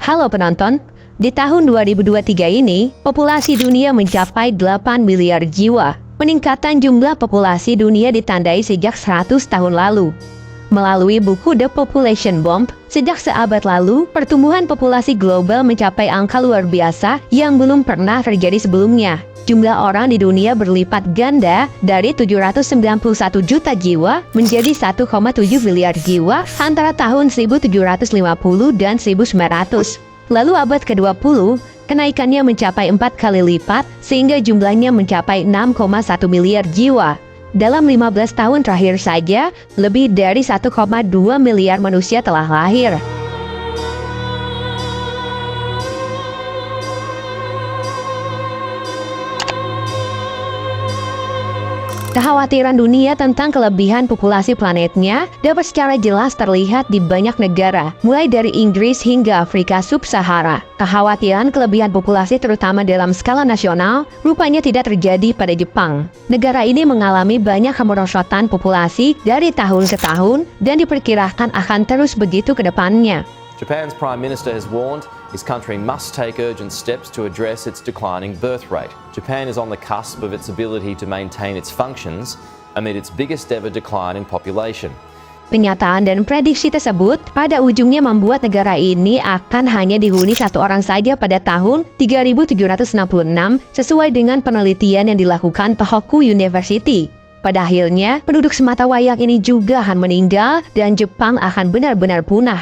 Halo penonton, di tahun 2023 ini, populasi dunia mencapai 8 miliar jiwa. Peningkatan jumlah populasi dunia ditandai sejak 100 tahun lalu. Melalui buku The Population Bomb, sejak seabad lalu, pertumbuhan populasi global mencapai angka luar biasa yang belum pernah terjadi sebelumnya. Jumlah orang di dunia berlipat ganda dari 791 juta jiwa menjadi 1,7 miliar jiwa antara tahun 1750 dan 1900. Lalu abad ke-20, kenaikannya mencapai 4 kali lipat sehingga jumlahnya mencapai 6,1 miliar jiwa. Dalam 15 tahun terakhir saja, lebih dari 1,2 miliar manusia telah lahir. Kekhawatiran dunia tentang kelebihan populasi planetnya dapat secara jelas terlihat di banyak negara, mulai dari Inggris hingga Afrika Sub-Sahara. Kekhawatiran kelebihan populasi terutama dalam skala nasional rupanya tidak terjadi pada Jepang. Negara ini mengalami banyak kemerosotan populasi dari tahun ke tahun dan diperkirakan akan terus begitu ke depannya. Japan's Prime Minister has warned his country must take urgent steps to address its declining birth rate. Japan is on the cusp of its ability to maintain its functions amid its biggest ever decline in population. Penyataan dan prediksi tersebut pada ujungnya membuat negara ini akan hanya dihuni satu orang saja pada tahun 3766 sesuai dengan penelitian yang dilakukan Tohoku University. Pada akhirnya, penduduk sematawayang ini juga akan meninggal dan Jepang akan benar-benar punah.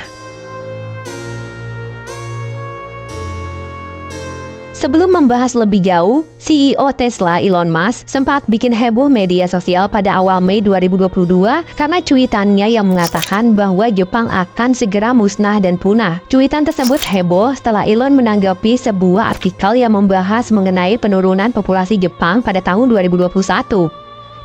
Sebelum membahas lebih jauh, CEO Tesla Elon Musk sempat bikin heboh media sosial pada awal Mei 2022 karena cuitannya yang mengatakan bahwa Jepang akan segera musnah dan punah. Cuitan tersebut heboh setelah Elon menanggapi sebuah artikel yang membahas mengenai penurunan populasi Jepang pada tahun 2021.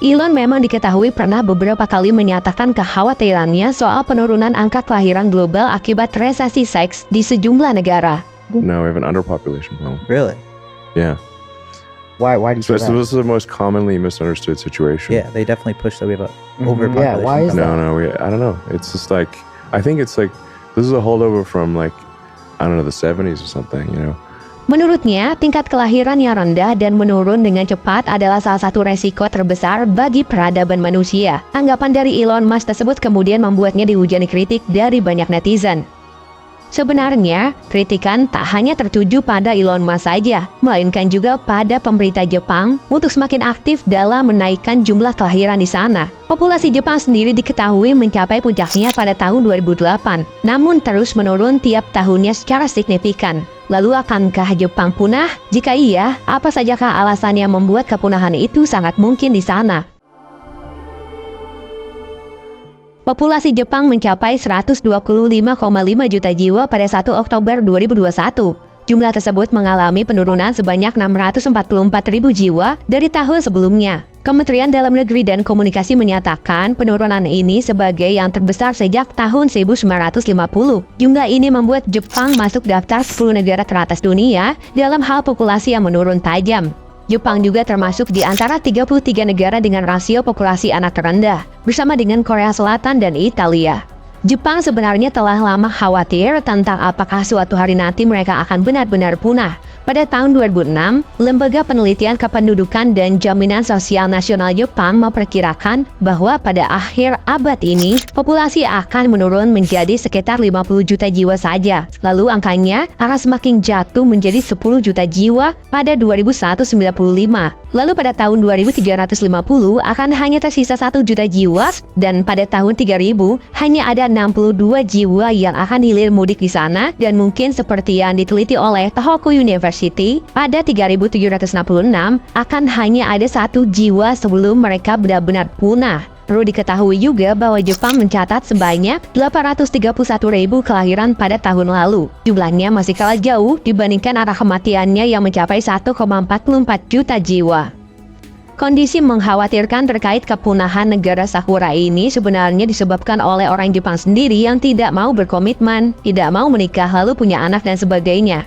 Elon memang diketahui pernah beberapa kali menyatakan kekhawatirannya soal penurunan angka kelahiran global akibat resesi seks di sejumlah negara. No, we have an underpopulation problem. Really? Yeah. Why do you So say that? this is the most commonly misunderstood situation. Yeah, they definitely push that we have a overpopulation. Yeah, why is problem. No, I don't know. It's just like, I think it's like, this is a holdover from like, I don't know, the 70s or something, you know? Menurutnya, tingkat kelahiran yang rendah dan menurun dengan cepat adalah salah satu resiko terbesar bagi peradaban manusia. Anggapan dari Elon Musk tersebut kemudian membuatnya dihujani kritik dari banyak netizen. Sebenarnya, kritikan tak hanya tertuju pada Elon Musk saja, melainkan juga pada pemerintah Jepang untuk semakin aktif dalam menaikkan jumlah kelahiran di sana. Populasi Jepang sendiri diketahui mencapai puncaknya pada tahun 2008, namun terus menurun tiap tahunnya secara signifikan. Lalu akankah Jepang punah? Jika iya, apa sajakah alasan yang membuat kepunahan itu sangat mungkin di sana? Populasi Jepang mencapai 125,5 juta jiwa pada 1 Oktober 2021. Jumlah tersebut mengalami penurunan sebanyak 644.000 jiwa dari tahun sebelumnya. Kementerian Dalam Negeri dan Komunikasi menyatakan penurunan ini sebagai yang terbesar sejak tahun 1950. Jumlah ini membuat Jepang masuk daftar 10 negara teratas dunia dalam hal populasi yang menurun tajam. Jepang juga termasuk di antara 33 negara dengan rasio populasi anak terendah, bersama dengan Korea Selatan dan Italia. Jepang sebenarnya telah lama khawatir tentang apakah suatu hari nanti mereka akan benar-benar punah. Pada tahun 2006, Lembaga Penelitian Kependudukan dan Jaminan Sosial Nasional Jepang memperkirakan bahwa pada akhir abad ini, populasi akan menurun menjadi sekitar 50 juta jiwa saja. Lalu angkanya akan semakin jatuh menjadi 10 juta jiwa pada 2195. Lalu pada tahun 2350 akan hanya tersisa 1 juta jiwa dan pada tahun 3000 hanya ada 62 jiwa yang akan hilir mudik di sana dan mungkin seperti yang diteliti oleh Tohoku University pada 3766 akan hanya ada 1 jiwa sebelum mereka benar-benar punah. Perlu diketahui juga bahwa Jepang mencatat sebanyak 831.000 kelahiran pada tahun lalu. Jumlahnya masih kalah jauh dibandingkan arah kematiannya yang mencapai 1,44 juta jiwa. Kondisi mengkhawatirkan terkait kepunahan negara Sakura ini sebenarnya disebabkan oleh orang Jepang sendiri yang tidak mau berkomitmen, tidak mau menikah lalu punya anak dan sebagainya.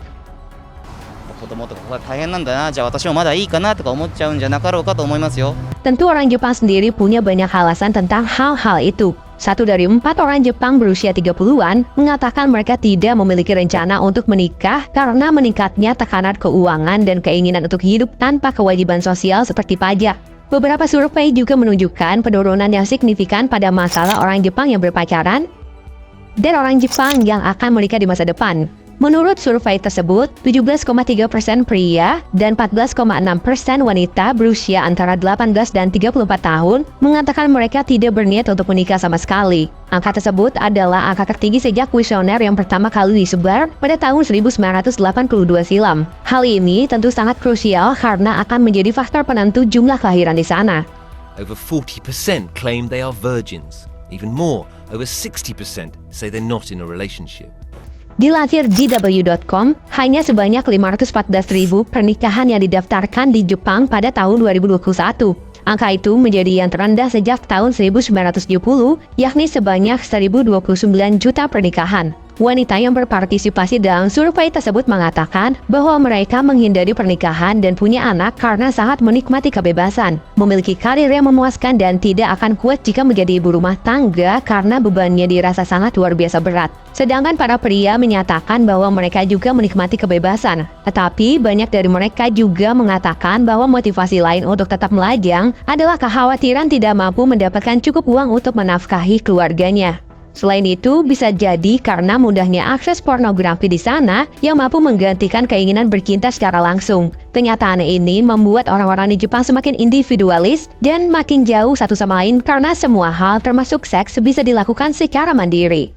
ともっとここが大変なんだな、じゃあ私もまだいいかなとか思っちゃうんじゃなかろうかと思いますよ。 Tentu orang Jepang sendiri punya banyak alasan tentang hal-hal itu. 1 dari 4 orang Jepang berusia 30-an mengatakan mereka tidak memiliki rencana untuk menikah karena meningkatnya tekanan keuangan dan keinginan untuk hidup tanpa kewajiban sosial seperti pajak. Beberapa survei juga menunjukkan penurunan yang signifikan pada masalah orang Jepang yang berpacaran dan orang Jepang yang akan menikah di masa depan. Menurut survei tersebut, 17,3% pria dan 14,6% wanita berusia antara 18 dan 34 tahun mengatakan mereka tidak berniat untuk menikah sama sekali. Angka tersebut adalah angka tertinggi sejak kuesioner yang pertama kali disebar pada tahun 1982 silam. Hal ini tentu sangat krusial karena akan menjadi faktor penentu jumlah kelahiran di sana. Over 40% claim they are virgins. Even more, over 60% say they're not in a relationship. Dilansir DW.com, hanya sebanyak 514.000 pernikahan yang didaftarkan di Jepang pada tahun 2021. Angka itu menjadi yang terendah sejak tahun 1970, yakni sebanyak 1.029 juta pernikahan. Wanita yang berpartisipasi dalam survei tersebut mengatakan bahwa mereka menghindari pernikahan dan punya anak karena sangat menikmati kebebasan, memiliki karir yang memuaskan dan tidak akan kuat jika menjadi ibu rumah tangga karena bebannya dirasa sangat luar biasa berat. Sedangkan para pria menyatakan bahwa mereka juga menikmati kebebasan, tetapi banyak dari mereka juga mengatakan bahwa motivasi lain untuk tetap melajang adalah kekhawatiran tidak mampu mendapatkan cukup uang untuk menafkahi keluarganya. Selain itu, bisa jadi karena mudahnya akses pornografi di sana yang mampu menggantikan keinginan bercinta secara langsung. Kenyataan ini membuat orang-orang di Jepang semakin individualis dan makin jauh satu sama lain karena semua hal termasuk seks bisa dilakukan secara mandiri.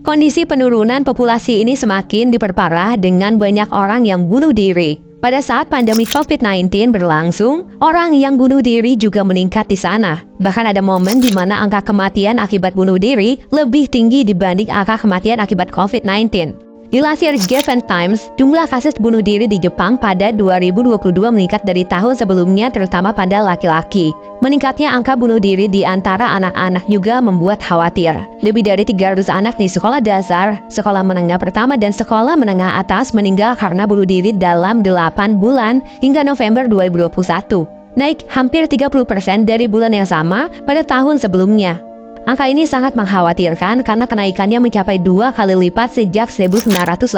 Kondisi penurunan populasi ini semakin diperparah dengan banyak orang yang bunuh diri. Pada saat pandemi COVID-19 berlangsung, orang yang bunuh diri juga meningkat di sana. Bahkan ada momen di mana angka kematian akibat bunuh diri lebih tinggi dibanding angka kematian akibat COVID-19. Dilansir Japan Times, jumlah kasus bunuh diri di Jepang pada 2022 meningkat dari tahun sebelumnya terutama pada laki-laki. Meningkatnya angka bunuh diri di antara anak-anak juga membuat khawatir. Lebih dari 300 anak di sekolah dasar, sekolah menengah pertama dan sekolah menengah atas meninggal karena bunuh diri dalam 8 bulan hingga November 2021. Naik hampir 30% dari bulan yang sama pada tahun sebelumnya. Angka ini sangat mengkhawatirkan karena kenaikannya mencapai 2 kali lipat sejak 1988.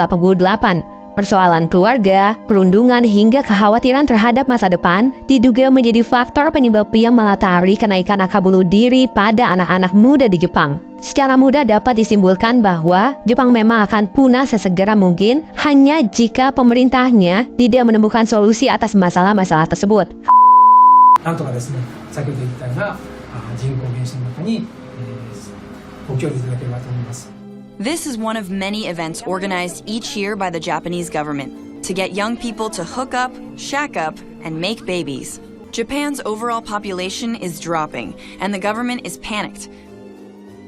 Persoalan keluarga, perundungan hingga kekhawatiran terhadap masa depan diduga menjadi faktor penyebab yang melatari kenaikan angka bunuh diri pada anak-anak muda di Jepang. Secara mudah dapat disimpulkan bahwa Jepang memang akan punah sesegera mungkin hanya jika pemerintahnya tidak menemukan solusi atas masalah-masalah tersebut. なんとかですね、先ほど言ったような人口減少の中にご協力いただければと思います。 This is one of many events organized each year by the Japanese government to get young people to hook up, shack up, and make babies. Japan's overall population is dropping, and the government is panicked.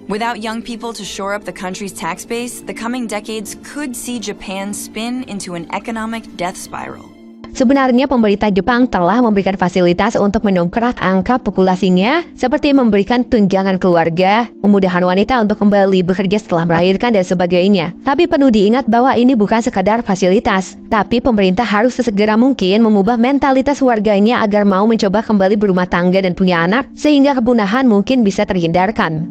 Without young people to shore up the country's tax base, the coming decades could see Japan spin into an economic death spiral. Sebenarnya pemerintah Jepang telah memberikan fasilitas untuk mendongkrak angka populasinya seperti memberikan tunjangan keluarga, memudahkan wanita untuk kembali bekerja setelah melahirkan dan sebagainya. Tapi perlu diingat bahwa ini bukan sekadar fasilitas, tapi pemerintah harus sesegera mungkin mengubah mentalitas warganya agar mau mencoba kembali berumah tangga dan punya anak sehingga kepunahan mungkin bisa terhindarkan.